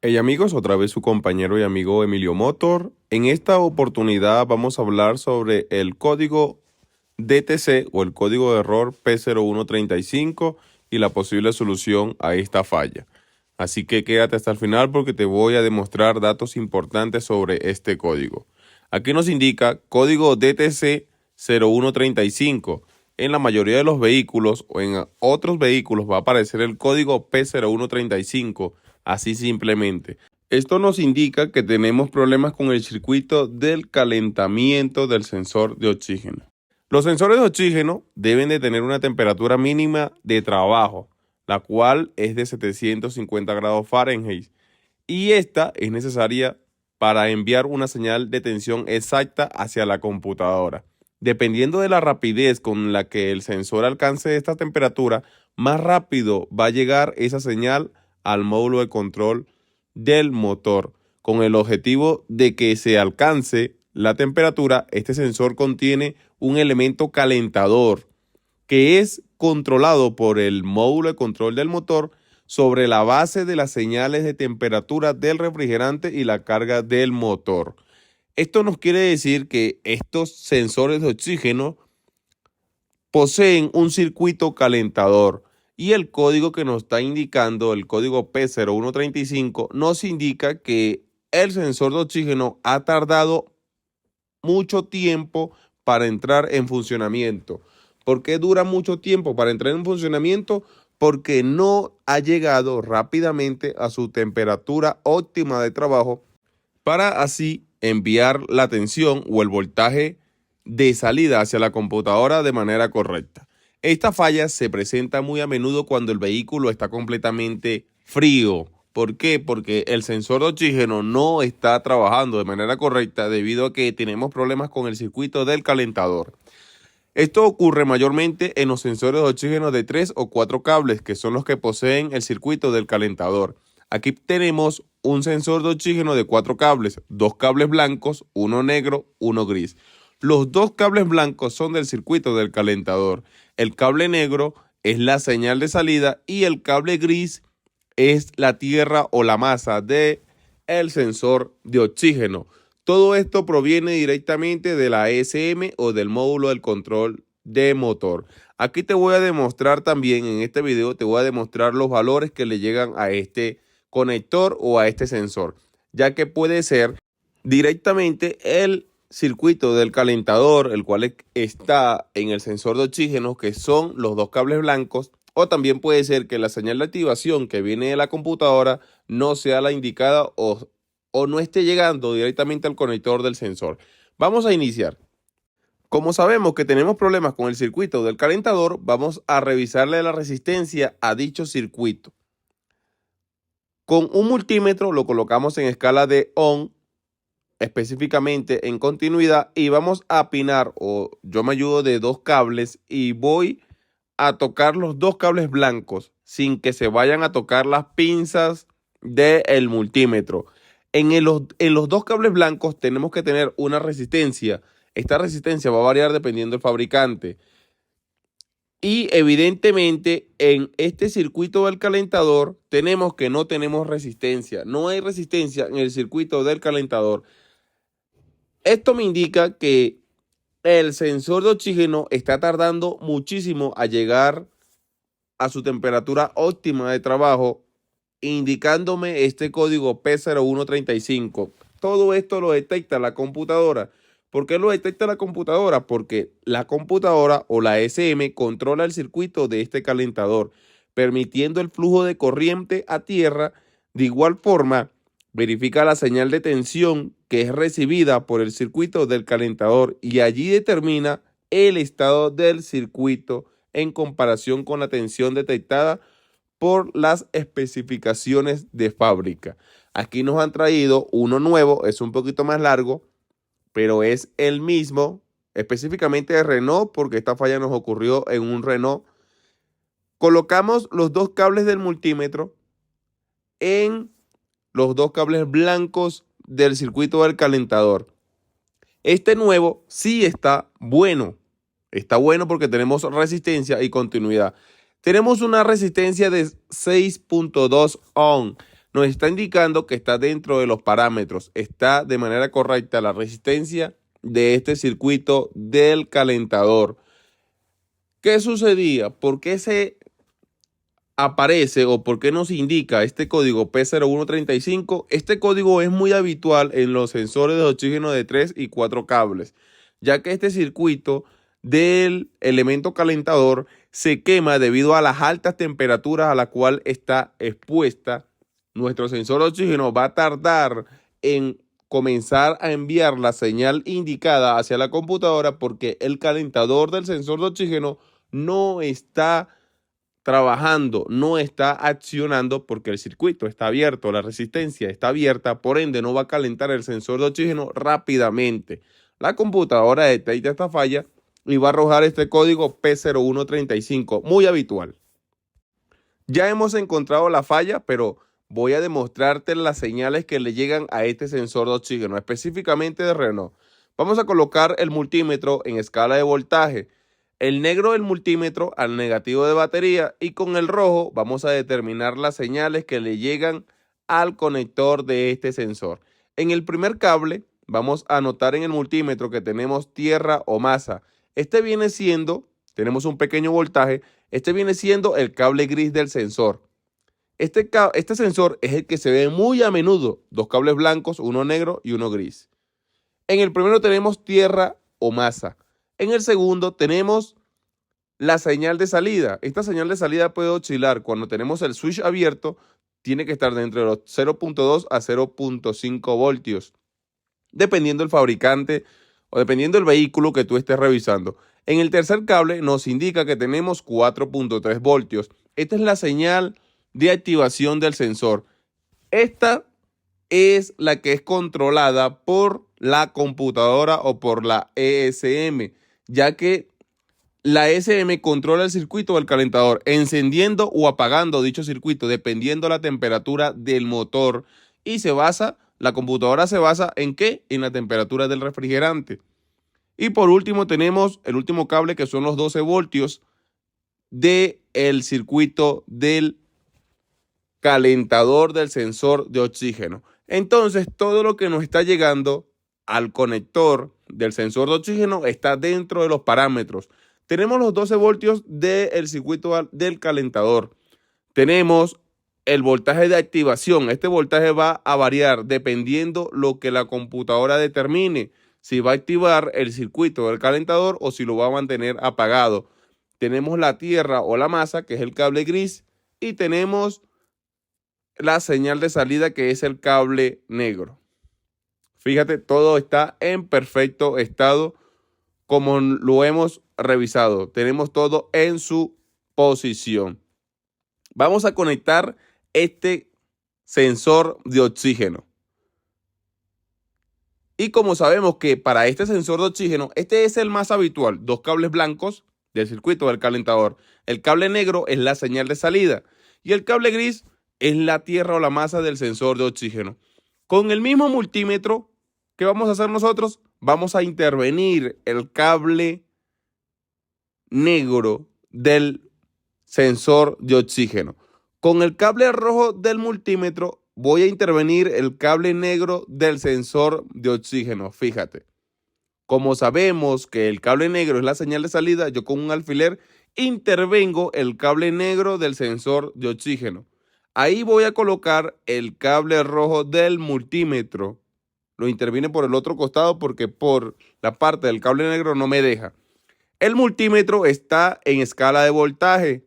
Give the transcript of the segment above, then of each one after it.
Hey amigos, otra vez su compañero y amigo Emilio Motor. En esta oportunidad vamos a hablar sobre el código DTC o el código de error P0135 y la posible solución a esta falla. Así que quédate hasta el final porque te voy a demostrar datos importantes sobre este código. Aquí nos indica código DTC 0135. En la mayoría de los vehículos o en otros vehículos va a aparecer el código P0135. Así simplemente. Esto nos indica que tenemos problemas con el circuito del calentamiento del sensor de oxígeno. Los sensores de oxígeno deben de tener una temperatura mínima de trabajo, la cual es de 750 grados Fahrenheit, y esta es necesaria para enviar una señal de tensión exacta hacia la computadora. Dependiendo de la rapidez con la que el sensor alcance esta temperatura, más rápido va a llegar esa señal al módulo de control del motor. Con el objetivo de que se alcance la temperatura, este sensor contiene un elemento calentador que es controlado por el módulo de control del motor sobre la base de las señales de temperatura del refrigerante y la carga del motor. Esto nos quiere decir que estos sensores de oxígeno poseen un circuito calentador y el código que nos está indicando, el código P0135, nos indica que el sensor de oxígeno ha tardado mucho tiempo para entrar en funcionamiento. ¿Por qué dura mucho tiempo para entrar en funcionamiento? Porque no ha llegado rápidamente a su temperatura óptima de trabajo para así enviar la tensión o el voltaje de salida hacia la computadora de manera correcta. Esta falla se presenta muy a menudo cuando el vehículo está completamente frío. ¿Por qué? Porque el sensor de oxígeno no está trabajando de manera correcta debido a que tenemos problemas con el circuito del calentador. Esto ocurre mayormente en los sensores de oxígeno de 3 o 4 cables, que son los que poseen el circuito del calentador. Aquí tenemos un sensor de oxígeno de 4 cables, 2 cables blancos, uno negro, uno gris. Los 2 cables blancos son del circuito del calentador. El cable negro es la señal de salida y el cable gris es la tierra o la masa del sensor de oxígeno. Todo esto proviene directamente de la ESM o del módulo del control de motor. Aquí te voy a demostrar también, en este video, te voy a demostrar los valores que le llegan a este conector o a este sensor, ya que puede ser directamente el circuito del calentador, el cual está en el sensor de oxígeno, que son los 2 cables blancos, o también puede ser que la señal de activación que viene de la computadora no sea la indicada o no esté llegando directamente al conector del sensor. Vamos a iniciar. Como sabemos que tenemos problemas con el circuito del calentador, vamos a revisarle la resistencia a dicho circuito. Con un multímetro lo colocamos en escala de ohm, específicamente en continuidad, y vamos a apinar, o yo me ayudo de 2 cables y voy a tocar los 2 cables blancos sin que se vayan a tocar las pinzas del multímetro. En los 2 cables blancos tenemos que tener una resistencia. Esta resistencia va a variar dependiendo del fabricante. Y evidentemente en este circuito del calentador tenemos que no tenemos resistencia. No hay resistencia en el circuito del calentador. Esto me indica que el sensor de oxígeno está tardando muchísimo a llegar a su temperatura óptima de trabajo, indicándome este código P0135. Todo esto lo detecta la computadora. ¿Por qué lo detecta la computadora? Porque la computadora o la SM controla el circuito de este calentador, permitiendo el flujo de corriente a tierra. De igual forma, verifica la señal de tensión que es recibida por el circuito del calentador y allí determina el estado del circuito en comparación con la tensión detectada por las especificaciones de fábrica. Aquí nos han traído uno nuevo, es un poquito más largo, pero es el mismo, específicamente de Renault, porque esta falla nos ocurrió en un Renault. Colocamos los 2 cables del multímetro en los 2 cables blancos del circuito del calentador. Este nuevo sí está bueno. Está bueno porque tenemos resistencia y continuidad. Tenemos una resistencia de 6.2 ohm. nos está indicando que está dentro de los parámetros, está de manera correcta la resistencia de este circuito del calentador. ¿Qué sucedía? ¿Por qué se aparece o por qué nos indica este código P0135? Este código es muy habitual en los sensores de oxígeno de 3 y 4 cables, ya que este circuito del elemento calentador se quema debido a las altas temperaturas a las cuales está expuesta. Nuestro sensor de oxígeno va a tardar en comenzar a enviar la señal indicada hacia la computadora porque el calentador del sensor de oxígeno no está trabajando, no está accionando porque el circuito está abierto, la resistencia está abierta, por ende no va a calentar el sensor de oxígeno rápidamente. La computadora detecta esta falla y va a arrojar este código P0135, muy habitual. Ya hemos encontrado la falla, pero voy a demostrarte las señales que le llegan a este sensor de oxígeno, específicamente de Renault. Vamos a colocar el multímetro en escala de voltaje. El negro del multímetro al negativo de batería y con el rojo vamos a determinar las señales que le llegan al conector de este sensor. En el primer cable vamos a anotar en el multímetro que tenemos tierra o masa. Este viene siendo, tenemos un pequeño voltaje, este viene siendo el cable gris del sensor. Este sensor es el que se ve muy a menudo, dos cables blancos, uno negro y uno gris. En el primero tenemos tierra o masa. En el segundo tenemos la señal de salida. Esta señal de salida puede oscilar. Cuando tenemos el switch abierto, tiene que estar dentro de los 0.2 a 0.5 voltios, dependiendo del fabricante o dependiendo del vehículo que tú estés revisando. En el tercer cable nos indica que tenemos 4.3 voltios. Esta es la señal de activación del sensor. Esta es la que es controlada por la computadora o por la ESM, ya que la ESM controla el circuito del calentador, encendiendo o apagando dicho circuito, dependiendo la temperatura del motor. Y la computadora se basa ¿en qué? En la temperatura del refrigerante. Y por último tenemos el último cable que son los 12 voltios del circuito del calentador del sensor de oxígeno. Entonces, todo lo que nos está llegando al conector del sensor de oxígeno está dentro de los parámetros. Tenemos los 12 voltios del circuito del calentador. Tenemos el voltaje de activación. Este voltaje va a variar dependiendo lo que la computadora determine, si va a activar el circuito del calentador o si lo va a mantener apagado. Tenemos la tierra o la masa, que es el cable gris, y tenemos la señal de salida, que es el cable negro. Fíjate, todo está en perfecto estado como lo hemos revisado. Tenemos todo en su posición. Vamos a conectar este sensor de oxígeno. Y como sabemos que para este sensor de oxígeno, este es el más habitual, dos cables blancos del circuito del calentador. El cable negro es la señal de salida y el cable gris es la tierra o la masa del sensor de oxígeno. Con el mismo multímetro, ¿qué vamos a hacer nosotros? Vamos a intervenir el cable negro del sensor de oxígeno. Con el cable rojo del multímetro voy a intervenir el cable negro del sensor de oxígeno. Fíjate, como sabemos que el cable negro es la señal de salida, yo con un alfiler intervengo el cable negro del sensor de oxígeno. Ahí voy a colocar el cable rojo del multímetro. Lo interviene por el otro costado porque por la parte del cable negro no me deja. El multímetro está en escala de voltaje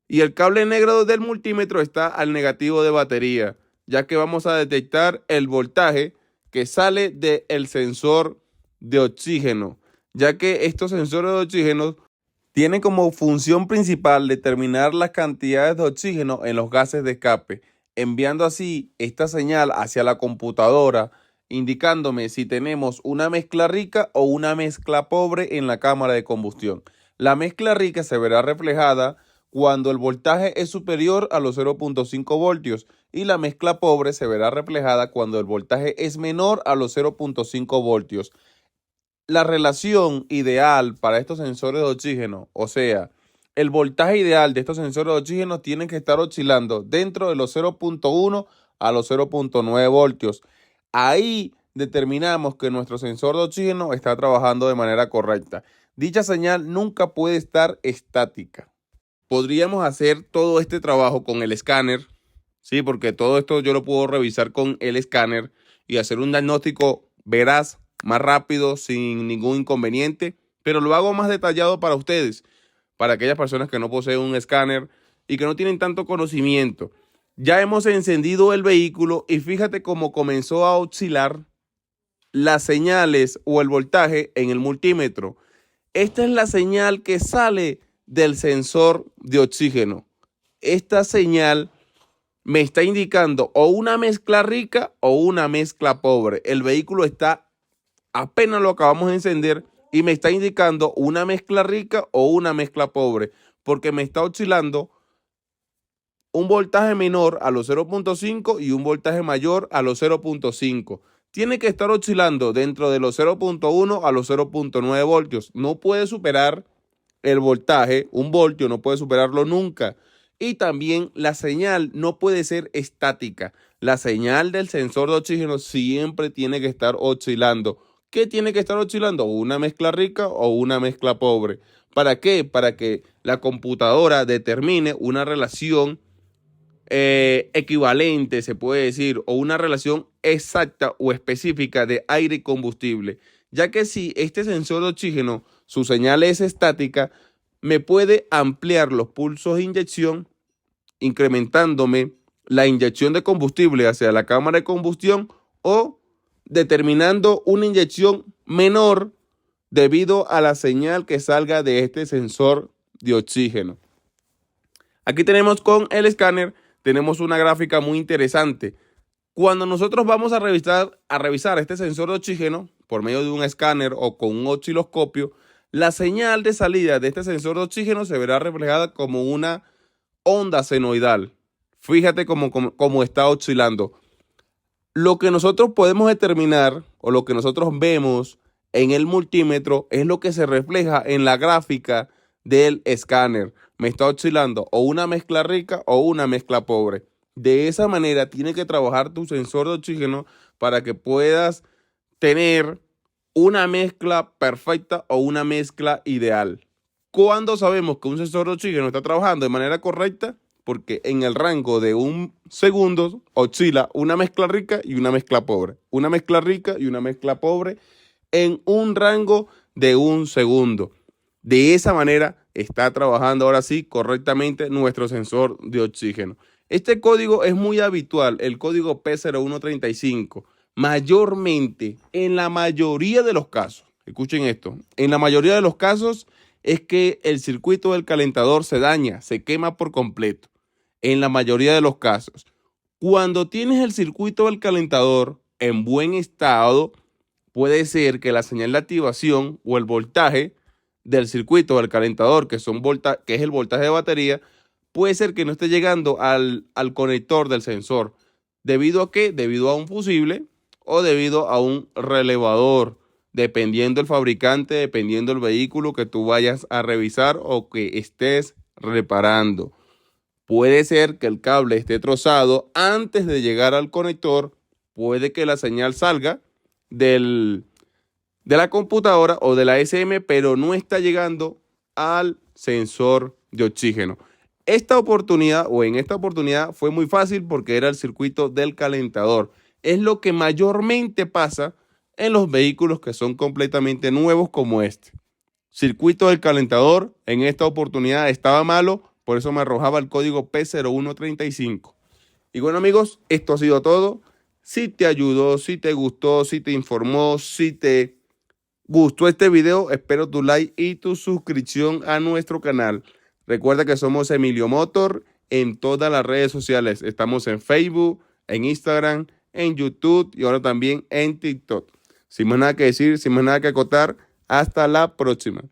y el cable negro del multímetro está al negativo de batería, ya que vamos a detectar el voltaje que sale del sensor de oxígeno, ya que estos sensores de oxígeno tienen como función principal determinar las cantidades de oxígeno en los gases de escape, enviando así esta señal hacia la computadora, indicándome si tenemos una mezcla rica o una mezcla pobre en la cámara de combustión. La mezcla rica se verá reflejada cuando el voltaje es superior a los 0.5 voltios y la mezcla pobre se verá reflejada cuando el voltaje es menor a los 0.5 voltios. La relación ideal para estos sensores de oxígeno, o sea, el voltaje ideal de estos sensores de oxígeno tiene que estar oscilando dentro de los 0.1 a los 0.9 voltios. Ahí determinamos que nuestro sensor de oxígeno está trabajando de manera correcta. Dicha señal nunca puede estar estática. Podríamos hacer todo este trabajo con el escáner, sí, porque todo esto yo lo puedo revisar con el escáner y hacer un diagnóstico veraz, más rápido, sin ningún inconveniente, pero lo hago más detallado para ustedes, para aquellas personas que no poseen un escáner y que no tienen tanto conocimiento. Ya hemos encendido el vehículo y fíjate cómo comenzó a oscilar las señales o el voltaje en el multímetro. Esta es la señal que sale del sensor de oxígeno. Esta señal me está indicando o una mezcla rica o una mezcla pobre. El vehículo está, apenas lo acabamos de encender y me está indicando una mezcla rica o una mezcla pobre, porque me está oscilando un voltaje menor a los 0.5 y un voltaje mayor a los 0.5. Tiene que estar oscilando dentro de los 0.1 a los 0.9 voltios. No puede superar el voltaje, un voltio no puede superarlo nunca. Y también la señal no puede ser estática. La señal del sensor de oxígeno siempre tiene que estar oscilando. ¿Qué tiene que estar oscilando? Una mezcla rica o una mezcla pobre. ¿Para qué? Para que la computadora determine una relación equivalente, se puede decir, o una relación exacta o específica de aire y combustible, ya que si este sensor de oxígeno, su señal es estática, me puede ampliar los pulsos de inyección, incrementándome la inyección de combustible hacia la cámara de combustión o determinando una inyección menor debido a la señal que salga de este sensor de oxígeno. Aquí tenemos con el escáner, tenemos una gráfica muy interesante. Cuando nosotros vamos a revisar este sensor de oxígeno por medio de un escáner o con un osciloscopio, la señal de salida de este sensor de oxígeno se verá reflejada como una onda senoidal. Fíjate cómo está oscilando. Lo que nosotros podemos determinar o lo que nosotros vemos en el multímetro es lo que se refleja en la gráfica del escáner. Me está oscilando o una mezcla rica o una mezcla pobre. De esa manera tiene que trabajar tu sensor de oxígeno para que puedas tener una mezcla perfecta o una mezcla ideal. ¿Cuándo sabemos que un sensor de oxígeno está trabajando de manera correcta? Porque en el rango de un segundo oscila una mezcla rica y una mezcla pobre. Una mezcla rica y una mezcla pobre en un rango de un segundo. De esa manera está trabajando ahora sí correctamente nuestro sensor de oxígeno. Este código es muy habitual, el código P0135, mayormente en la mayoría de los casos. Escuchen esto, en la mayoría de los casos es que el circuito del calentador se daña, se quema por completo. En la mayoría de los casos. Cuando tienes el circuito del calentador en buen estado, puede ser que la señal de activación o el voltaje del circuito del calentador, que es el voltaje de batería, puede ser que no esté llegando al conector del sensor. ¿Debido a qué? Debido a un fusible o debido a un relevador, dependiendo del fabricante, dependiendo del vehículo que tú vayas a revisar o que estés reparando. Puede ser que el cable esté trozado antes de llegar al conector, puede que la señal salga de la computadora o de la SM, pero no está llegando al sensor de oxígeno. En esta oportunidad fue muy fácil porque era el circuito del calentador. Es lo que mayormente pasa en los vehículos que son completamente nuevos como este. Circuito del calentador en esta oportunidad estaba malo, por eso me arrojaba el código P0135. Y bueno amigos, esto ha sido todo. Si te ayudó, si te gustó, si te informó, si te gustó este video, espero tu like y tu suscripción a nuestro canal. Recuerda que somos Emilio Motor en todas las redes sociales. Estamos en Facebook, en Instagram, en YouTube y ahora también en TikTok. Sin más nada que decir, sin más nada que acotar, hasta la próxima.